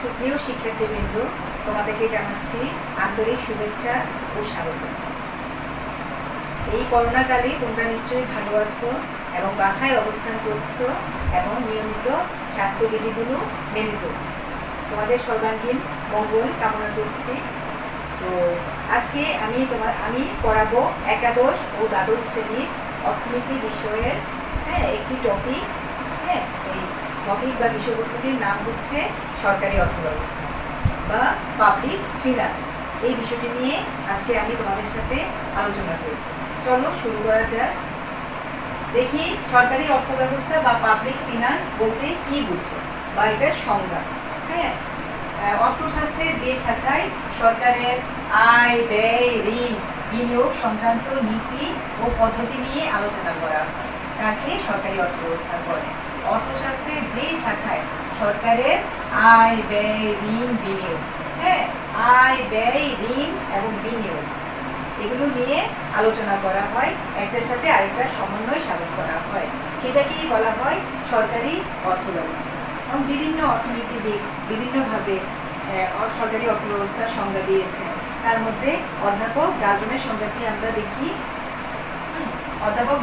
সুপ্রিয় শিক্ষার্থীবৃন্দ, তোমাদেরকে জানাচ্ছি আন্তরিক শুভেচ্ছা ও স্বাগত। এই করোনাকালে তোমরা নিশ্চয়ই ভালো আছো এবং বাসায় অবস্থান করছো এবং নিয়মিত স্বাস্থ্যবিধিগুলো মেনে চলছে। তোমাদের সর্বাঙ্গীন মঙ্গল কামনা করছি। তো আজকে আমি পড়াবো একাদশ ও দ্বাদশ শ্রেণীর অর্থনীতি বিষয়ের একটি টপিক। এই টপিক বা বিষয়বস্তুটির নাম হচ্ছে সরকারি অর্থব্যবস্থা বা পাবলিক ফিনান্স। এই বিষয়টি নিয়ে আজকে আমি তোমাদের সাথে আলোচনা করব। চলো শুরু করা যাক। দেখি সরকারি অর্থব্যবস্থা বা পাবলিক ফিনান্স বলতে কি বুঝো বা এটার সংজ্ঞা। অর্থশাস্ত্রের যে শাখায় সরকারের আয়, ব্যয়, ঋণ, বিনিয়োগ সংক্রান্ত নীতি ও পদ্ধতি নিয়ে আলোচনা করা হয় তাকে সরকারি অর্থব্যবস্থা বলে। অর্থশাস্ত্রের যে শাখায় সরকারের আয়, ব্যয়, ঋণ, বিনিয়োগ, আয়, ব্যয়, ঋণ এবং বিনিয়োগ এগুলো নিয়ে আলোচনা করা হয়, একটার সাথে আরেকটার সমন্বয় সাধন করা হয়, সেটাকেই বলা হয় সরকারি অর্থব্যবস্থা। এবং বিভিন্ন অর্থনীতিবিদ বিভিন্নভাবে সরকারি অর্থব্যবস্থার সংজ্ঞা দিয়েছেন। তার মধ্যে অধ্যাপক ডাল্টনের সংজ্ঞাটি আমরা দেখি। অধ্যাপক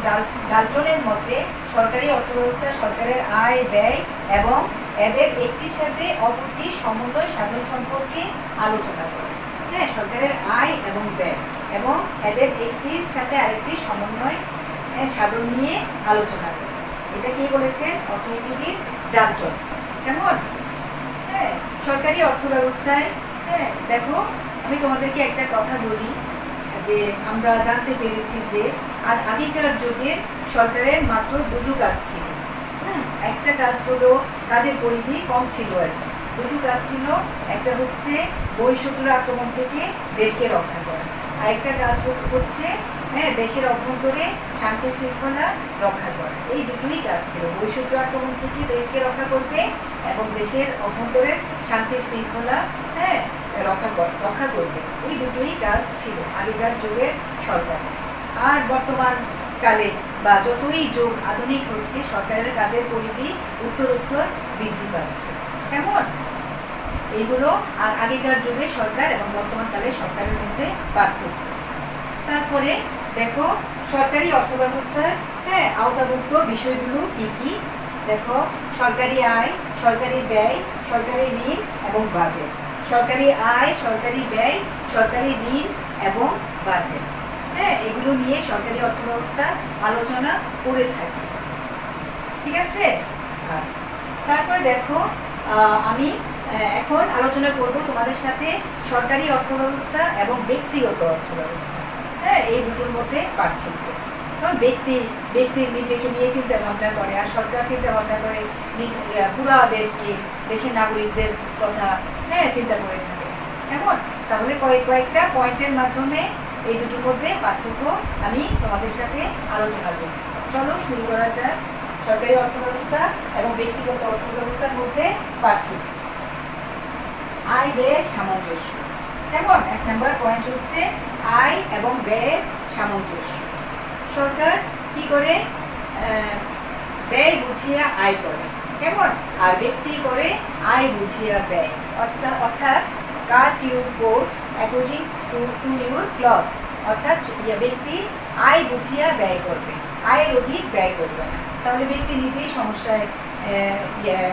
ডাল্টনের মতে সরকারি অর্থব্যবস্থা সরকারের আয়, ব্যয় এবং এদের একটির সাথে অপরটি সমন্বয় সাধন সম্পর্কে আলোচনা করে। সরকারের আয় এবং ব্যয় এবং এদের একটির সাথে আরেকটি সমন্বয় সাধন নিয়ে আলোচনা করে। এটা কি বলেছেন অর্থনীতিবিদ ডাল্টন। কেমন? সরকারি অর্থব্যবস্থায় দেখো, আমি তোমাদেরকে একটা কথা বলি যে আমরা জানতে পেরেছি যে আগেকার যুগে সরকারের মাত্র দুটো কাজ ছিল। একটা কাজ হলো কাজের পরিধি কম ছিল, আর দুটো কাজ ছিল। একটা হচ্ছে বহিঃশত্রুর আক্রমণ থেকে দেশকে রক্ষা করা, আরেকটা কাজ হচ্ছে দেশের অভ্যন্তরে শান্তি শৃঙ্খলা রক্ষা করা। এই দুটোই কাজ ছিল, বহিঃশত্রু আক্রমণ থেকে দেশকে রক্ষা করবে এবং দেশের অভ্যন্তরের শান্তি শৃঙ্খলা রক্ষা করবে। এই দুটোই কাজ ছিল আগেকার যুগের সরকার। আর বর্তমান কালে বা যতই যুগ আধুনিক হচ্ছে সরকারের কাজের পরিধি উত্তরোত্তর বৃদ্ধি পাচ্ছে। কেমন? এইগুলো আগেকার যুগে সরকার এবং বর্তমান কালে সরকারের মধ্যে পার্থক্য। তারপরে দেখো সরকারি অর্থব্যবস্থার আওতাভুক্ত বিষয়গুলো কি কি। দেখো সরকারি আয়, সরকারি ব্যয়, সরকারি ঋণ এবং বাজেট। সরকারি আয়, সরকারি ব্যয়, সরকারি ঋণ এবং বাজেট, এগুলো নিয়ে সরকারি অর্থব্যবস্থা আলোচনা করে থাকি। ঠিক আছে? আচ্ছা, তারপরে দেখো আমি এখন আলোচনা করব তোমাদের সাথে সরকারি অর্থব্যবস্থা এবং ব্যক্তিগত অর্থব্যবস্থা। এই দুটোর মধ্যে পার্থক্য। ব্যক্তি নিজেকে নিয়ে চিন্তা ভাবনা করে, আর সরকার চিন্তা ভাবনা করে পুরা দেশের নাগরিকদের কথা চিন্তা করে থাকে। কেমন? তাহলে কয়েকটা পয়েন্টের মাধ্যমে এই দুটোর মধ্যে পার্থক্য আমি তোমাদের সাথে আলোচনা করছি। চলো শুরু করা যাক। সরকারি অর্থব্যবস্থা এবং ব্যক্তিগত অর্থব্যবস্থার মধ্যে পার্থক্য। আয় ব্যয়ের সামঞ্জস্য। কেমন? 1 নম্বর পয়েন্ট হচ্ছে আয় এবং ব্যয়ের সামঞ্জস্য। সরকার কি করে? ব্যয় বুঝিয়া আয় করে। কেমন? আর ব্যক্তি করে আয় বুঝিয়া ব্যয়। অর্থাৎ cut your coat according to your cloth. অর্থাৎ ব্যক্তি আয় বুঝিয়া ব্যয় করবে, আয়ের অধিক ব্যয় করবে না। তাহলে ব্যক্তি নিজেই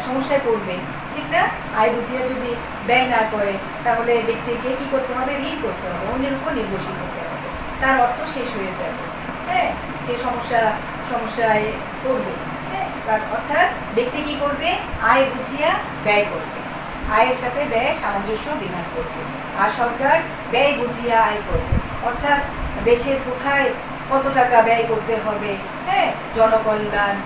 সমস্যায় পড়বে, ঠিক না? আয় বুঝিয়া যদি ব্যয় না করে তাহলে ব্যক্তিকে কি করতে হবে? ঋণ করতে হবে, অন্যের উপর নির্ভরশীল হতে হবে। তার অর্থ শেষ হয়ে যাবে, সে সমস্যায় পড়বে। অর্থাৎ ব্যক্তি কি করবে? আয় বুঝিয়া ব্যয় করবে, আয়ের সাথে ব্যয় সামঞ্জস্য বিধান করবে। আর সরকার ব্যয় বুঝিয়া আয় করবে, অর্থাৎ দেশের কোথায় কত টাকা ব্যয় করতে হবে, জনকল্যাণ,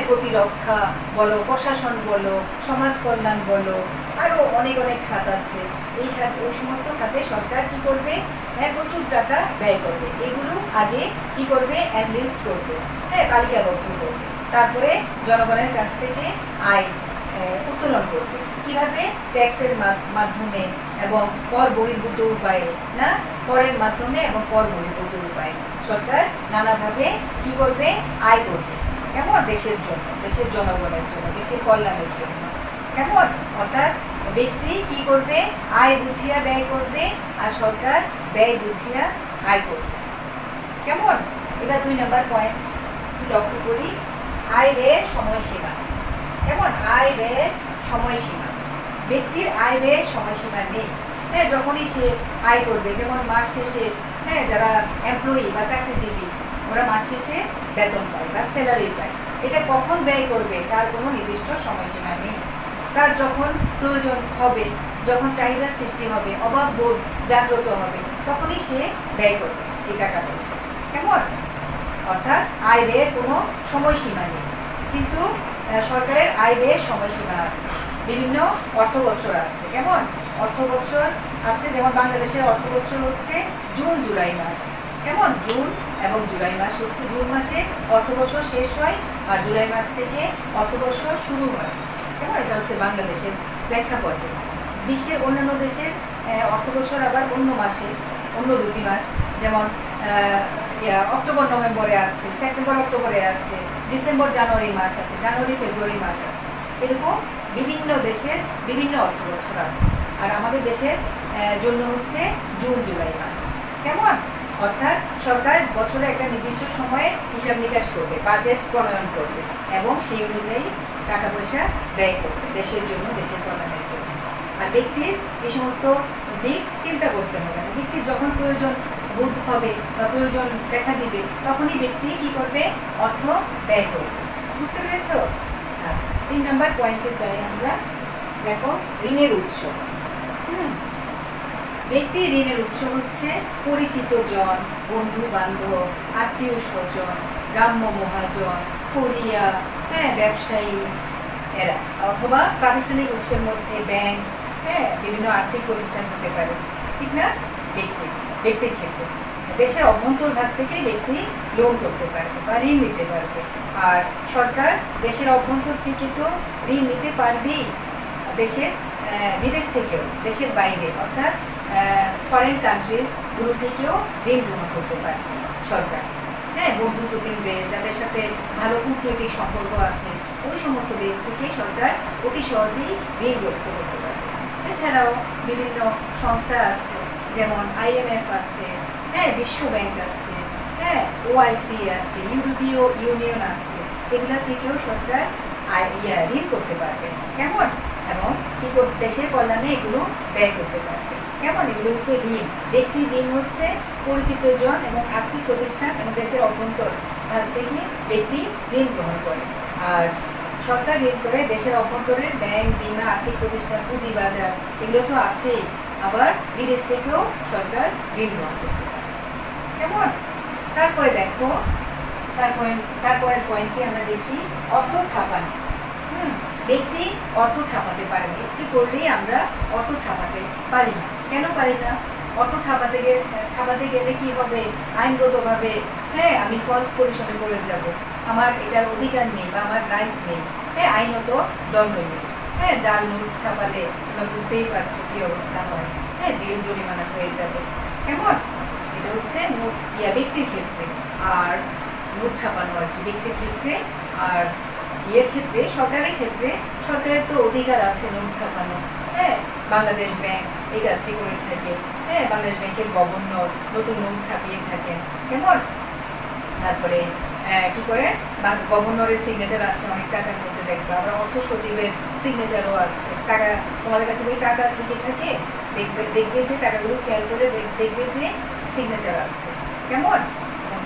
প্রতিরক্ষা বলো, প্রশাসন বলো, সমাজ কল্যাণ বলো, আরো অনেক খাত আছে। এই ওই সমস্ত খাতে সরকার কি করবে? প্রচুর টাকা ব্যয় করবে। এগুলো আগে কি করবে? অ্যানালিস্ট করবে, তালিকাবদ্ধ করবে। তারপরে জনগণের কাছ থেকে আয় উত্তোলন করবে। কিভাবে? ট্যাক্সের মাধ্যমে এবং কর বহির্ভূত উপায়ে, না করের মাধ্যমে এবং কর বহির্ভূত উপায়ে সরকার নানাভাবে কি করবে? আয় করবে। কেমন? দেশের জন্য, দেশের জনগণের জন্য, দেশের কল্যাণের জন্য। কেমন? অর্থাৎ ব্যক্তি কি করবে? আয় বুঝিয়া ব্যয় করবে, আর সরকার ব্যয় বুঝিয়া আয় করবে। কেমন? এবার 2 নম্বর পয়েন্ট লক্ষ্য করি, আয় ব্যয়ের সময়সীমা। কেমন? আয় ব্যয়ের সময়সীমা। ব্যক্তির আয় ব্যয়ের সময়সীমা নেই। হ্যাঁ, যখনই সে আয় করবে, যেমন মাস শেষে, হ্যাঁ, যারা এমপ্লয়ি বা চাকরিজীবী ওরা মাস শেষে বেতন পায় বা স্যালারি পায়, এটা কখন ব্যয় করবে তার কোনো নির্দিষ্ট সময়সীমা নেই। তার যখন প্রয়োজন হবে, যখন চাহিদার সৃষ্টি হবে, অভাব বোধ জাগ্রত হবে, তখনই সে ব্যয় করবে এই টাকা পয়সা। কেমন? অর্থাৎ আয় ব্যয়ের কোনো সময়সীমা নেই। কিন্তু সরকারের আয় ব্যয়ের সময়সীমা আছে, বিভিন্ন অর্থ বছর আছে। কেমন? অর্থ বছর আছে, যেমন বাংলাদেশের অর্থ বছর হচ্ছে জুন জুলাই মাস। কেমন? জুন এবং জুলাই মাস হচ্ছে, জুন মাসে অর্থ বছর শেষ হয় আর জুলাই মাস থেকে অর্থ বছর শুরু হয়। কেমন? এটা হচ্ছে বাংলাদেশের প্রেক্ষাপটে। বিশ্বের অন্যান্য দেশের অর্থ বছর আবার অন্য মাসে, অন্য 2টি মাস, যেমন অক্টোবর নভেম্বরে আছে, সেপ্টেম্বর অক্টোবরে আছে, ডিসেম্বর জানুয়ারি মাস আছে, জানুয়ারি ফেব্রুয়ারি মাস আছে। এরকম বিভিন্ন দেশের বিভিন্ন অর্থ বছর আছে। আর আমাদের দেশের জন্য হচ্ছে জুন জুলাই মাস। কেমন? অর্থাৎ সরকার বছরে একটা নির্দিষ্ট সময়ে হিসাব নিকাশ করবে, বাজেট প্রণয়ন করবে এবং সেই অনুযায়ী টাকা পয়সা ব্যয় করবে দেশের জন্য, দেশের কল্যাণের জন্য। আর ব্যক্তির এই সমস্ত দিক চিন্তা করতে হবে না। ব্যক্তির যখন প্রয়োজন বোধ হবে বা প্রয়োজন দেখা দিবে, তখনই ব্যক্তি কি করবে? অর্থ ব্যয় করবে। বুঝতে পেরেছ? আচ্ছা, 3 নম্বর পয়েন্টে যাই আমরা। দেখো, ঋণের উৎস। ব্যক্তি ঋণের উৎস হচ্ছে পরিচিত জন, বন্ধু বান্ধব, আত্মীয় স্বজন, গ্রাম্য মহাজন, ফরিয়া, হ্যাঁ, ব্যবসায়ী এরা, অথবা প্রাতিষ্ঠানিক উৎসের মধ্যে ব্যাংক, হ্যাঁ, বিভিন্ন আর্থিক প্রতিষ্ঠান হতে পারে। ঠিক না? ব্যক্তির ক্ষেত্রে দেশের অভ্যন্তরভাগ থেকে ব্যক্তি লোন করতে পারবে বা ঋণ নিতে পারবে। আর সরকার দেশের অভ্যন্তর থেকে তো ঋণ নিতে পারবেই, দেশের বিদেশ থেকেও, দেশের বাইরে অর্থাৎ ফরেন কান্ট্রিজ গুলো থেকেও ঋণ গ্রহণ করতে পারবে সরকার। হ্যাঁ, বন্ধু প্রতিম দেশ, যাদের সাথে ভালো কূটনৈতিক সম্পর্ক আছে, ওই সমস্ত দেশ থেকে সরকার অতি সহজেই ঋণগ্রস্ত করতে পারবে। এছাড়াও বিভিন্ন সংস্থা আছে, যেমন IMF আছে, হ্যাঁ, বিশ্ব ব্যাংক আছে, হ্যাঁ, OIC আছে, ইউরোপীয় ইউনিয়ন আছে, এগুলা থেকেও সরকার ঋণ করতে পারবে। কেমন? এবং কি দেশের কল্যাণে এগুলো ব্যয় করতে পারবে। কেমন? এগুলো হচ্ছে ঋণ। ব্যক্তির ঋণ হচ্ছে পরিচিত জন এবং আর্থিক প্রতিষ্ঠান এবং দেশের অভ্যন্তর থেকে ব্যক্তি ঋণ গ্রহণ করে। আর সরকার ঋণ করে দেশের অভ্যন্তরের ব্যাংক, বীমা, আর্থিক প্রতিষ্ঠান, পুঁজিবাজার, এগুলো তো আছেই। আবার বিদেশ থেকেও সরকার ঋণ গ্রহণ করতে পারে। কেমন? তারপরে দেখো, তারপরের পয়েন্টে আমরা দেখি অর্থ ছাপানো। ব্যক্তি অর্থ ছাপাতে পারে না। ইচ্ছে করলেই আমরা অর্থ ছাপাতে পারি না। কেন পারি না? অর্থ ছাপাতে গেলে কি হবে? আইনগতভাবে, হ্যাঁ, আমি ফলস পজিশনে পড়ে যাব, আমার এটার অধিকার নেই বা আমার রাইট নেই, হ্যাঁ, আইনত দণ্ড নেই। হ্যাঁ, যার নোট ছাপালে তোমরা বুঝতেই পারছো কি অবস্থা হয়। হ্যাঁ, জেল জরিমানা হয়ে যাবে। কেমন? এটা হচ্ছে ব্যক্তির ক্ষেত্রে। আর নোট ছাপানো আর কি ব্যক্তির ক্ষেত্রে। আর ক্ষেত্রে, সরকারের ক্ষেত্রে, সরকারের তো অধিকার আছে নোট ছাপানো। হ্যাঁ, বাংলাদেশ ব্যাংক এই কাজটি করে থাকে। হ্যাঁ, বাংলাদেশ ব্যাংকের গভর্নর নতুন নোট ছাপিয়ে থাকেন। কেমন? তারপরে কি করে? গভর্নরের সিগনেচার আছে অনেক টাকার মধ্যে, দেখবে। আবার অর্থ সচিবের সিগনেচারও আছে। টাকা তোমাদের কাছে যদি টাকা থেকে থাকে, দেখবে যে টাকাগুলো খেয়াল করে দেখবে যে সিগনেচার আছে। কেমন?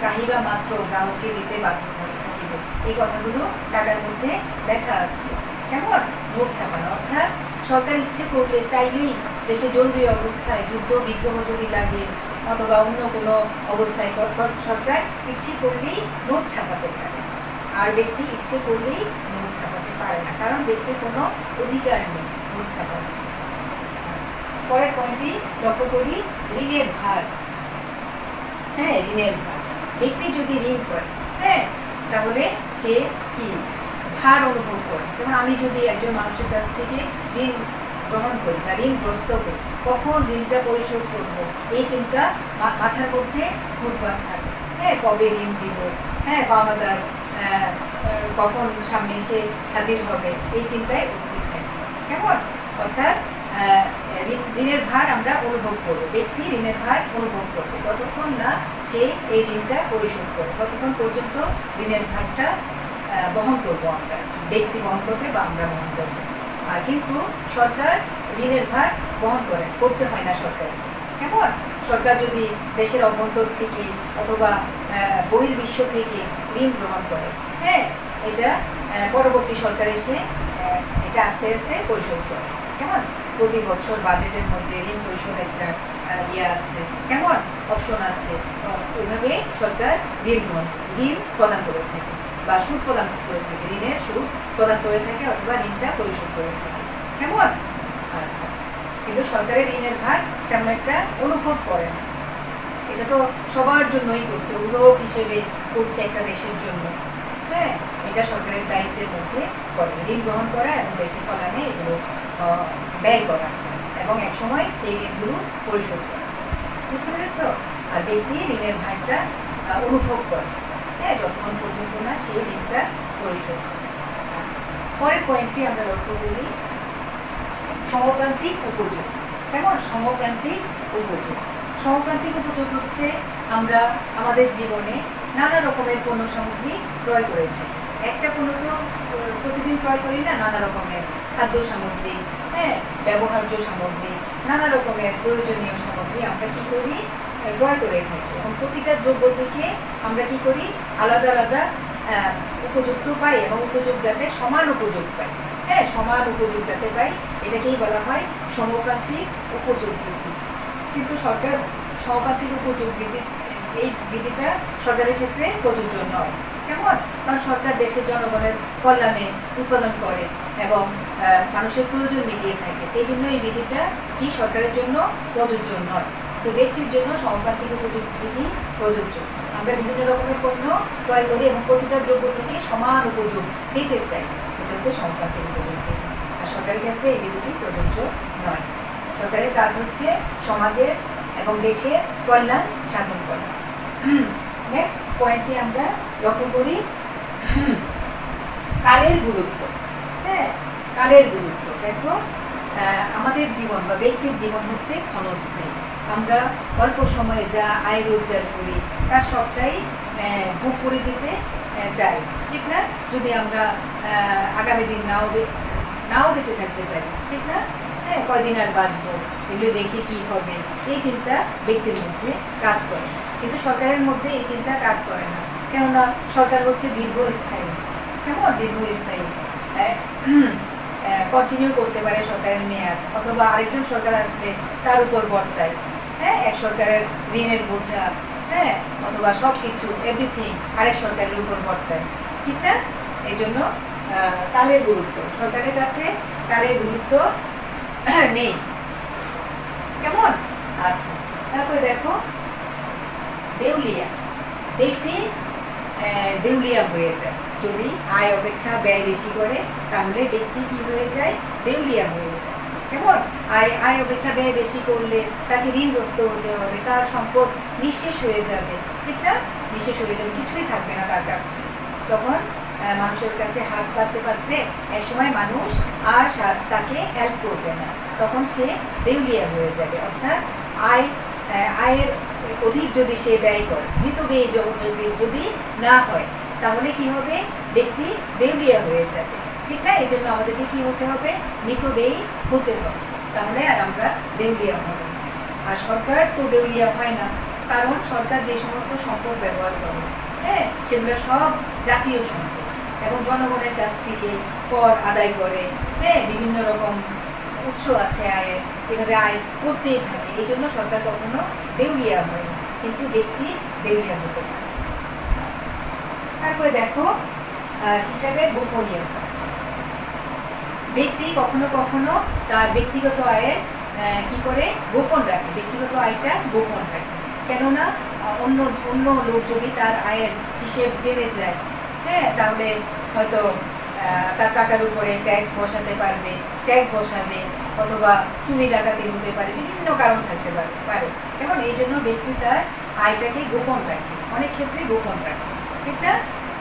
চাহিদা মাত্র গ্রাহককে দিতে বাধ্য থাকিবে, এই কথাগুলো টাকার মধ্যে লেখা আছে। কেমন? নোট ছাপানো অর্থাৎ সরকার ইচ্ছে করলে, চাইলেই দেশে জরুরি অবস্থায়, যুদ্ধ বিগ্রহ যদি লাগে অথবা অন্য কোনো অবস্থায়, সরকার ইচ্ছে করলেই নোট ছাপাতে পারে। আর ব্যক্তি ইচ্ছে করলেই নোট ছাপাতে পারে না, কারণ ব্যক্তির কোনো অধিকার নেই নোট ছাপানো। পরের পয়েন্টটি লক্ষ্য করি, ঋণের ভার। হ্যাঁ, ঋণের ভার। ব্যক্তি যদি ঋণ করে, হ্যাঁ, তাহলে সে কি ভার অনুভব করে। যেমন আমি যদি একজন মানুষের কাছ থেকে ঋণ গ্রহণ করি বা ঋণগ্রস্ত হই, কখন ঋণটা পরিশোধ করব, এই চিন্তা মাথার মধ্যে ঘুরপাক খাবে। হ্যাঁ, কবে ঋণ দিব, হ্যাঁ, পাওনাদার কখন সামনে এসে হাজির হবে, এই চিন্তায় উপস্থিত থাকে। কেমন? অর্থাৎ ঋণের ভার আমরা অনুভব করবো, ব্যক্তি ঋণের ভার অনুভব করবে যতক্ষণ না সে এই ঋণটা পরিশোধ করে, ততক্ষণ পর্যন্ত ঋণের ভারটা বহন করবো আমরা, ব্যক্তি বহন করবে বা আমরা বহন করবো। আর কিন্তু সরকার ঋণের ভার বহন করতে হয় না সরকার। কেমন? সরকার যদি দেশের অভ্যন্তর থেকে অথবা বহির্বিশ্ব থেকে ঋণ গ্রহণ করে, হ্যাঁ, এটা পরবর্তী সরকার এসে এটা আস্তে আস্তে পরিশোধ করে। কেমন? প্রতি বছর বাজেটের মধ্যে ঋণ পরিশোধ একটা ইয়ে আছে, কেমন অপশন আছে, ওইভাবে সরকার ঋণ প্রদান করে থাকে বা সুদ প্রদান করে থাকে, ঋণের সুদ প্রদান করে থাকে অথবা ঋণটা পরিশোধ করে থাকে। কেমন? আচ্ছা, কিন্তু সরকারের ঋণের ভার তেমন একটা অনুভব করে না, এটা তো সবার জন্যই করছে, অভিভাবক হিসেবে করছে একটা দেশের জন্য। হ্যাঁ, এটা সরকারের দায়িত্বের মধ্যে পড়ে ঋণ গ্রহণ করা এবং দেশের কল্যাণে এগুলো ব্যয় করা এবং একসময় সেই ঋণগুলো পরিশোধ করা। বুঝতে পেরেছ? আর ব্যক্তি ঋণের ভারটা অনুভব করে, হ্যাঁ, যতক্ষণ পর্যন্ত না সেই ঋণটা পরিশোধ করে। আচ্ছা, পরের পয়েন্টটি আমরা লক্ষ্য করি, সমপ্রান্তিক উপযোগ। কেমন? সমপ্রান্তিক উপযোগ। সমপ্রান্তিক উপযোগ হচ্ছে আমরা আমাদের জীবনে নানা রকমের পণ্য সামগ্রী ক্রয় করে থাকি। একটা পণ্য তো প্রতিদিন ক্রয় করি না, নানা রকমের খাদ্য সামগ্রী, হ্যাঁ, ব্যবহার্য সামগ্রী, নানা রকমের প্রয়োজনীয় সামগ্রী আমরা কি করি? ক্রয় করে থাকি। এবং প্রতিটা দ্রব্য থেকে আমরা কি করি? আলাদা আলাদা উপযুক্ত পাই এবং উপযোগ যাতে সমান উপযোগ পাই, হ্যাঁ, সমান উপযোগ যাতে পাই, এটাকেই বলা হয় সমপ্রান্তিক উপযোগ বৃদ্ধি। কিন্তু সরকার সমপ্রান্তিক উপযোগ বৃদ্ধি এই বিধিটা সরকারের ক্ষেত্রে প্রযোজ্য নয়। কেমন? কারণ সরকার দেশের জনগণের কল্যাণে উৎপাদন করে এবং মানুষের প্রয়োজন মিটিয়ে থাকে, এই জন্য এই বিধিটা কি সরকারের জন্য প্রযোজ্য নয়। তো ব্যক্তির জন্য সমপ্রান্তিক উপযোগ বিধি প্রযোজ্য। আমরা বিভিন্ন রকমের পণ্য ক্রয় করি এবং প্রতিটা দ্রব্য থেকে সমান উপযোগ পেতে চাই, এটা হচ্ছে সমপ্রান্তিক উপযোগ বিধি। আর সরকারের ক্ষেত্রে এই বিধিটি প্রযোজ্য নয়। সরকারের কাজ হচ্ছে সমাজের এবং দেশের কল্যাণ সাধন করা। নেক্সট পয়েন্টটি আমরা লক্ষ্য করি, কালের গুরুত্ব। হ্যাঁ, কালের গুরুত্ব। দেখো, আমাদের জীবন বা ব্যক্তির জীবন হচ্ছে ক্ষণস্থায়ী। আমরা অল্প সময়ে যা আয় রোজগার করি তার সবটাই ভোগ করে যেতে চাই, ঠিক না? যদি আমরা আগামী দিন নাও বেঁচে থাকতে পারি, ঠিক না? হ্যাঁ, কয়দিন আর বাঁচবো, এগুলো দেখে কি হবে, এই চিন্তা ব্যক্তির মধ্যে কাজ করে। কিন্তু সরকারের মধ্যে এই চিন্তা কাজ করে না, কেননা সরকার হচ্ছে দীর্ঘস্থায়ী। কেমন? দীর্ঘস্থায়ী, কন্টিনিউ করতে পারে সরকারের মেয়াদ, অথবা আরেকজন সরকার আসলে তার উপর বর্তায়, হ্যাঁ, এক সরকারের ঋণের বোঝা, হ্যাঁ, অথবা সব কিছু এভরিথিং আরেক সরকারের উপর বর্তায়, ঠিক না? এই জন্য কালের গুরুত্ব, সরকারের কাছে কালের গুরুত্ব নেই। কেমন? আচ্ছা, তারপরে দেখো, দেউলিয়া। ব্যক্তি দেউলিয়া হয়ে যায় যদি আয় অপেক্ষা ব্যয় বেশি করে, তাহলে ব্যক্তি কি হয়ে যায়? দেউলিয়া হয়ে যায়। কেমন? আয় অপেক্ষা ব্যয় বেশি করলে তাকে ঋণগ্রস্ত হতে হবে, তার সম্পদ নিঃশেষ হয়ে যাবে, ঠিক না? নিঃশেষ হয়ে যাবে, কিছুই থাকবে না তার কাছে। তখন মানুষের কাছে হাত পাততে পাততে এক সময় মানুষ আর তাকে হেল্প করবে না, তখন সে দেউলিয়া হয়ে যাবে। অর্থাৎ আয়ের অধিক যদি সে ব্যয় করে, মিতব্যয়ী যদি না হয়, তাহলে কি হবে? ব্যক্তি দেউলিয়া হয়ে যাবে, ঠিক না? এই জন্য আমাদেরকে কি হতে হবে? মিতব্যয়ী হতে হবে, তাহলে আর আমরা দেউলিয়া হব না। আর সরকার তো দেউলিয়া হয় না, কারণ সরকার যে সমস্ত সম্পদ ব্যবহার করে, হ্যাঁ, সেগুলো সব জাতীয় সম্পদ এবং জনগণের কাছ থেকে কর আদায় করে, হ্যাঁ, বিভিন্ন রকম উৎস আছে আয়ের, এভাবে আয় করতেই থাকে। এই জন্য সরকার কখনো দেউলিয়া হয় না, কিন্তু ব্যক্তি দেউলিয়া হতে পারে। তারপরে দেখো, হিসাবের গোপনীয়তা। ব্যক্তি কখনো কখনো তার ব্যক্তিগত আয়ের কি করে? গোপন রাখে, ব্যক্তিগত আয়টা গোপন রাখে। কেননা অন্য লোক যদি তার আয়ের হিসেব জেনে যায়, হ্যাঁ, তাহলে হয়তো তার টাকার উপরে ট্যাক্স বসাতে বসাবে, অথবা চুরি ডাকাতি হতে পারে, বিভিন্ন কারণ থাকতে পারে। কেমন? এই জন্য ব্যক্তি তার আয়টাকে গোপন রাখে, অনেক ক্ষেত্রে গোপন রাখে, ঠিক না?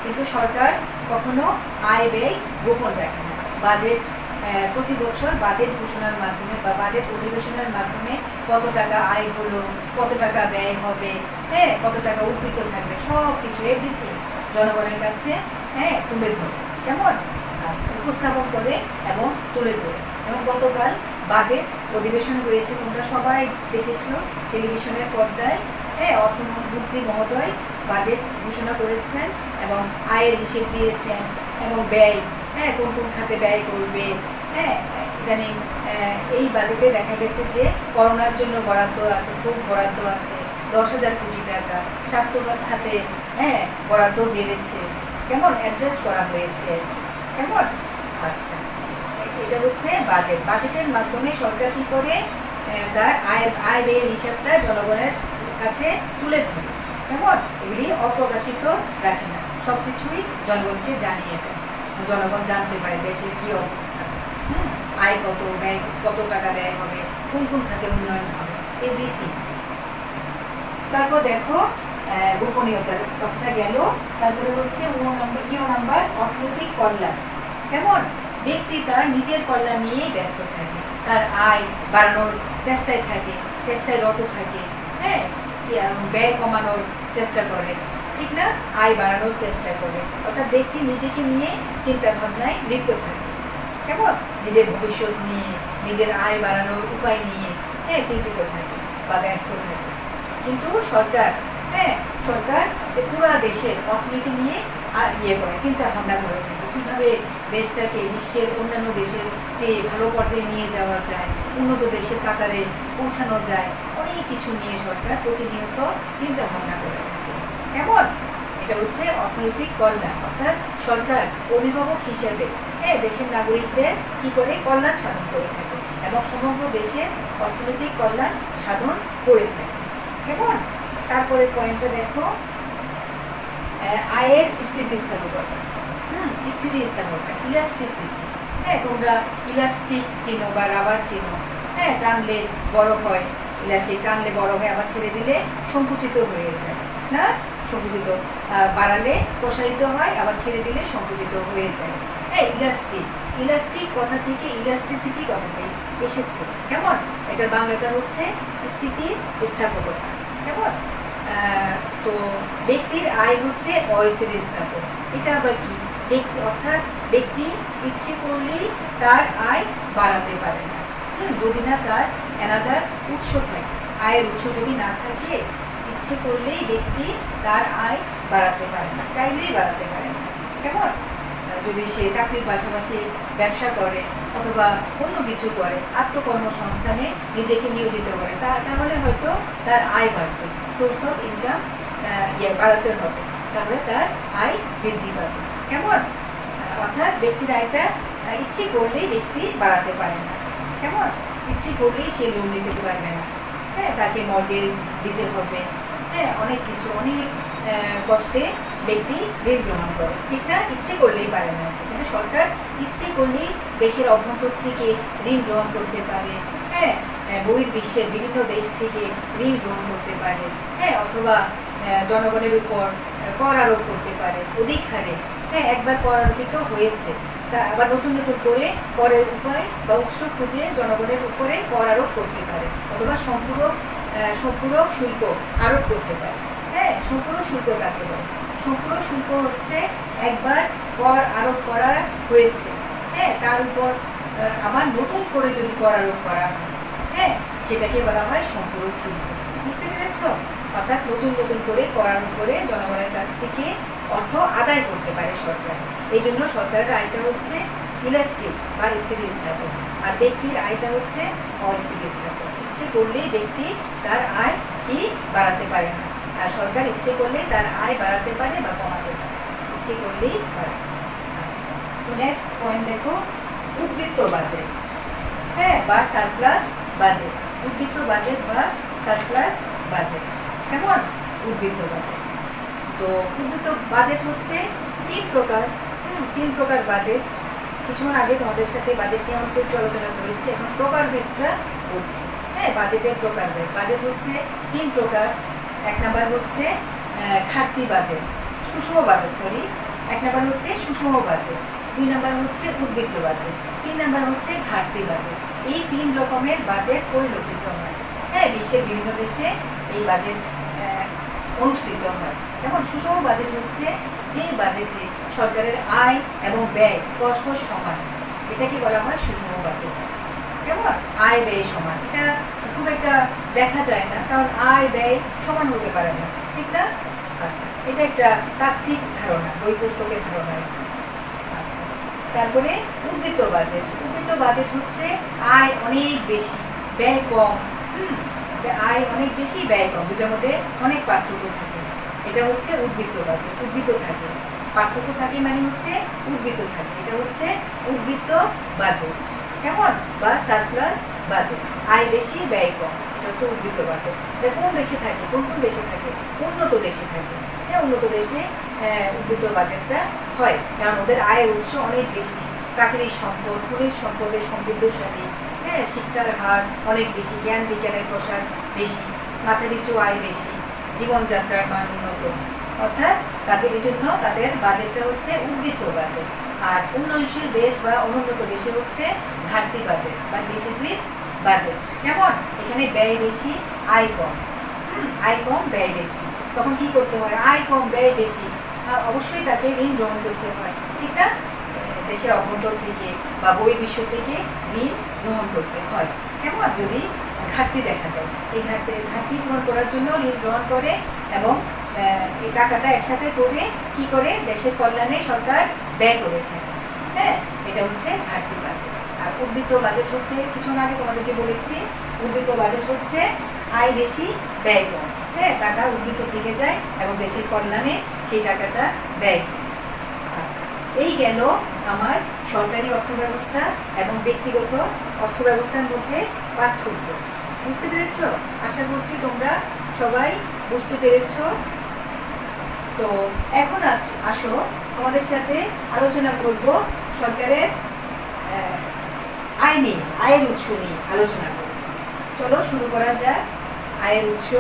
কিন্তু সরকার কখনো আয় ব্যয় গোপন রাখে না। বাজেট প্রতি বছর বাজেট ঘোষণার মাধ্যমে বা বাজেট অধিবেশনের মাধ্যমে কত টাকা আয় হলো, কত টাকা ব্যয় হবে, হ্যাঁ, কত টাকা উদ্বৃত্ত থাকবে, সব কিছু এভরিথিং জনগণের কাছে তুলে ধরে। কেমন? আচ্ছা, উপস্থাপন করে এবং তুলে ধরে। এবং গতকাল বাজেট অধিবেশন হয়েছে, তোমরা সবাই দেখেছো টেলিভিশনের পর্দায়। অর্থমন্ত্রী মহোদয় বাজেট ঘোষণা করেছেন এবং আয়ের হিসেব দিয়েছেন এবং ব্যয়, কোন কোন খাতে ব্যয় করবে। ইদানিং এই বাজেটে দেখা গেছে যে করোনার জন্য বরাদ্দ আছে, খুব বরাদ্দ আছে 10,000 কোটি টাকা। স্বাস্থ্য খাতে বরাদ্দ বেড়েছে, কেমন অ্যাডজাস্ট করা হয়েছে। কেমন? আচ্ছা, এটা হচ্ছে বাজেট। বাজেটের মাধ্যমে সরকার কি করে তার আয় ব্যয়ের হিসাবটা জনগণের কাছে তুলে ধরে। কেমন? এগুলি অপ্রকাশিত রাখে না, সবকিছুই জনগণকে জানিয়ে দেয়, জনগণ জানতে পারে দেশের কি অবস্থা, আয় কত, ব্যয় কত টাকা ব্যয় হবে, কোন কোন খাতে উন্নয়ন হবে, এভরিথিং। তারপর দেখো গোপনীয়তার কথাটা গেল। তারপরে হচ্ছে নাম্বার অর্থনৈতিক কল্যাণ। কেমন? ব্যক্তি তার নিজের কল্যাণ নিয়েই ব্যস্ত থাকে, তার আয় বাড়ানোর চেষ্টায় থাকে, চেষ্টায় রত থাকে, ব্যয় কমানোর চেষ্টা করে, ঠিক না? আয় বাড়ানোর চেষ্টা করে, অর্থাৎ ব্যক্তি নিজেকে নিয়ে চিন্তা ভাবনায় লিপ্ত থাকে। কেমন? নিজের ভবিষ্যৎ নিয়ে, নিজের আয় বাড়ানোর উপায় নিয়ে চিন্তিত থাকে বা ব্যস্ত থাকে। কিন্তু সরকার পুরা দেশের অর্থনীতি নিয়ে করে চিন্তা ভাবনা করে থাকে, কিভাবে দেশটাকে বিশ্বের অন্যান্য দেশের যে ভালো পর্যায়ে নিয়ে যাওয়া যায়, উন্নত দেশের কাতারে পৌঁছানো যায়, অনেক কিছু নিয়ে সরকার প্রতিনিয়ত চিন্তা ভাবনা করে থাকে। কেমন? এটা হচ্ছে অর্থনৈতিক কল্যাণ, অর্থাৎ সরকার অভিভাবক হিসেবে দেশের নাগরিকদের কি করে কল্যাণ সাধন করে থাকে এবং সমগ্র দেশের অর্থনৈতিক কল্যাণ সাধন করে থাকে। কেমন? তারপরে পয়েন্টটা দেখো, আয়ের স্থিতিস্থাপকতা। স্থিতিস্থাপকতা, ইলাস্টিসিটি। তোমরা ইলাস্টিক চেনো বা রাবার চেনো। টানলে বড় হয়, ইলাস্টিক টানলে বড় হয়, আবার ছেড়ে দিলে সংকুচিত হয়ে যায় না? সংকুচিত, বাড়ালে প্রসারিত হয়, আবার ছেড়ে দিলে সংকুচিত হয়ে যায়। ইলাস্টিক, ইলাস্টিক কথা থেকে ইলাস্টিসিটি কথাটি এসেছে। কেমন? এটার বাংলাটা হচ্ছে স্থিতিস্থাপকতা। কেমন? তো ব্যক্তির আয় হচ্ছে অস্থিতিস্থাপক। এটা আবার কি? ব্যক্তি অর্থাৎ ব্যক্তি ইচ্ছে করলেই তার আয় বাড়াতে পারে না, যদি না তার অ্যানাদার উৎস থাকে। আয়ের উৎস যদি না থাকে, ইচ্ছে করলেই ব্যক্তি তার আয় বাড়াতে পারে না, চাইলেই বাড়াতে পারে না। কেমন? যদি সে চাকরির পাশাপাশি ব্যবসা করে অথবা অন্য কিছু করে, আত্মকর্মসংস্থানে নিজেকে নিয়োজিত করে, তাহলে হয়তো তার আয় বাড়বে, সোর্স অফ ইনকাম বাড়াতে হবে, তাহলে তার আয় বৃদ্ধি পাবে। কেমন? অর্থাৎ ব্যক্তির আয়টা ইচ্ছে করলেই ব্যক্তি বাড়াতে পারে না। কেমন? ইচ্ছে করলেই সে লোন নিতে পারবে না, তাকে মর্গেজ দিতে হবে, অনেক কিছু, অনেক কষ্টে ব্যক্তি ঋণ গ্রহণ করে, ঠিক না? ইচ্ছে করলেই পারে না। কিন্তু সরকার ইচ্ছে করলেই দেশের অভ্যন্তর থেকে ঋণ গ্রহণ করতে পারে, বহির্বিশ্বের বিভিন্ন দেশ থেকে ঋণ গ্রহণ করতে পারে, অথবা জনগণের উপর কর আরোপ করতে পারে অধিক হারে। একবার কর আরোপিত হয়েছে, তা আবার নতুন নতুন করে করের উপায় বা উৎস খুঁজে জনগণের উপরে কর আরোপ করতে পারে, অথবা সম্পূরক শুল্ক আরোপ করতে পারে। সম্পূরক শুল্ক কাকে বলে? সম্পূরক শুল্ক হচ্ছে একবার কর আরোপ করা হয়েছে, তার উপর আবার নতুন করে যদি কর আরোপ করা হয়, সেটাকে বলা হয় সম্পূরক শুল্ক। বুঝতে পেরেছ? অর্থাৎ নতুন নতুন করে কর আরোপ করে জনগণের কাছ থেকে অর্থ আদায় করতে পারে সরকার। এই জন্য সরকারের আয়টা হচ্ছে ইলাস্টিক বা স্থিতিস্থাপক, আর ব্যক্তির আয়টা হচ্ছে অস্থিতিস্থাপক। ইচ্ছে করলেই ব্যক্তি তার আয় কি বাড়াতে পারে না, আর সরকার ইচ্ছে করলেই তার আয় বাড়াতে পারে বা কমাতে পারে, ইচ্ছে করলেই পারে। আচ্ছা, তো নেক্সট পয়েন্ট দেখো, উদ্বৃত্ত বাজেট বা সারপ্লাস বাজেট। উদ্বৃত্ত বাজেট বা সারপ্লাস বাজেট। কেমন? উদ্বৃত্ত বাজেট। তো উদ্বৃত্ত বাজেট হচ্ছে তিন প্রকার বাজেট। কিছুক্ষণ আগে তোমাদের সাথে বাজেট নিয়ে আমরা একটু আলোচনা করেছি, এখন প্রকারভেদটা বলছি। বাজেটের প্রকারভেদ। বাজেট হচ্ছে তিন প্রকার। এক নাম্বার হচ্ছে খাঁটি বাজেট, সুষম বাজেট, এক নাম্বার হচ্ছে সুষম বাজেট। 2 নাম্বার হচ্ছে উদ্বৃত্ত বাজেট, 3 নাম্বার হচ্ছে ঘাটতি বাজেট। এই 3 রকমের বাজেট পরিলক্ষিত হয়। হ্যাঁ, বিশ্বের বিভিন্ন দেশে এই বাজেট অনুসৃত হয়। যেমন সুষম বাজেট হচ্ছে যে বাজেটে সরকারের আয় এবং ব্যয় পরস্পর সমান, এটাকে বলা হয় সুষম বাজেট। কেমন? আয় ব্যয় সমান, এটা খুব একটা দেখা যায় না, কারণ আয় ব্যয় সমান হতে পারে না, ঠিক না? আচ্ছা, এটা একটা তাত্ত্বিক ধারণা, বই পুস্তকের ধারণা। আচ্ছা, তারপরে উদ্বৃত্ত বাজেট। উদ্বৃত্ত বাজেট হচ্ছে আয় অনেক বেশি, ব্যয় কম। আয় অনেক বেশি, ব্যয় কম, দুটার মধ্যে অনেক পার্থক্য থাকে। এটা হচ্ছে উদ্বৃত্ত বাজেট। উদ্বৃত্ত থাকে, পার্থক্য থাকে মানে হচ্ছে উদ্বৃত্ত থাকে, এটা হচ্ছে উদ্বৃত্ত বাজেট। কেমন? বা সারপ্লাস বাজেট, আয় বেশি ব্যয় কম, এটা হচ্ছে উদ্বৃত্ত বাজেট। এটা কোন দেশে থাকে? কোন কোন দেশে থাকে? উন্নত দেশে থাকে। হ্যাঁ, উন্নত দেশে উদ্বৃত্ত বাজেটটা হয়, কারণ ওদের আয়ের উৎস অনেক বেশি, প্রাকৃতিক সম্পদ, খনিজ সম্পদের সমৃদ্ধশালী, হ্যাঁ, শিক্ষার হার অনেক বেশি, জ্ঞান বিজ্ঞানের প্রসার বেশি, মাথাপিছু আয় বেশি, জীবনযাত্রার মান উন্নত, অর্থাৎ তাদের এই জন্য তাদের বাজেটটা হচ্ছে উদ্বৃত্ত বাজেট। আর উন্নয়নশীল দেশ বা অনুন্নত দেশে হচ্ছে ঘাটতি বাজেট বা ডিফিসিট বাজেট। কেমন? এখানে ব্যয় বেশি, আয় কম। আয় কম, ব্যয় বেশি। তখন কি করতে হয়? আয় কম, ব্যয় বেশি, অবশ্যই তাকে ঋণ গ্রহণ করতে হয়, ঠিক না? দেশের অভ্যন্তর থেকে বা বহির্বিশ্ব থেকে ঋণ গ্রহণ করতে হয়। কেমন? যদি ঘাটতি দেখা দেয়, এই ঘাটতি পূরণ করার জন্য ঋণ গ্রহণ করে এবং এই টাকাটা একসাথে করে কি করে দেশের কল্যাণে সরকার ব্যয় করে থাকে। হ্যাঁ, এটা হচ্ছে ঘাটতি বাজেট। আর উদ্বৃত্ত বাজেট হচ্ছে, কিছুক্ষণ আগে তোমাদেরকে বলেছি, উদ্বৃত্ত বাজেট হচ্ছে আয় বেশি ব্যয় কম। হ্যাঁ, টাকা উদ্বৃত্ত থেকে যায় এবং দেশের কল্যাণে সেই টাকাটা ব্যয়। আচ্ছা, এই গেল আমার সরকারি অর্থব্যবস্থা এবং ব্যক্তিগত অর্থব্যবস্থার মধ্যে পার্থক্য। বুঝতে পেরেছ? আশা করছি তোমরা সবাই বুঝতে পেরেছ। তো এখন আসো তোমাদের সাথে আলোচনা করব সরকারের আয় নিয়ে, আয়ের উৎস নিয়ে আলোচনা করব। চলো শুরু করা যাক। আয়ের উৎস।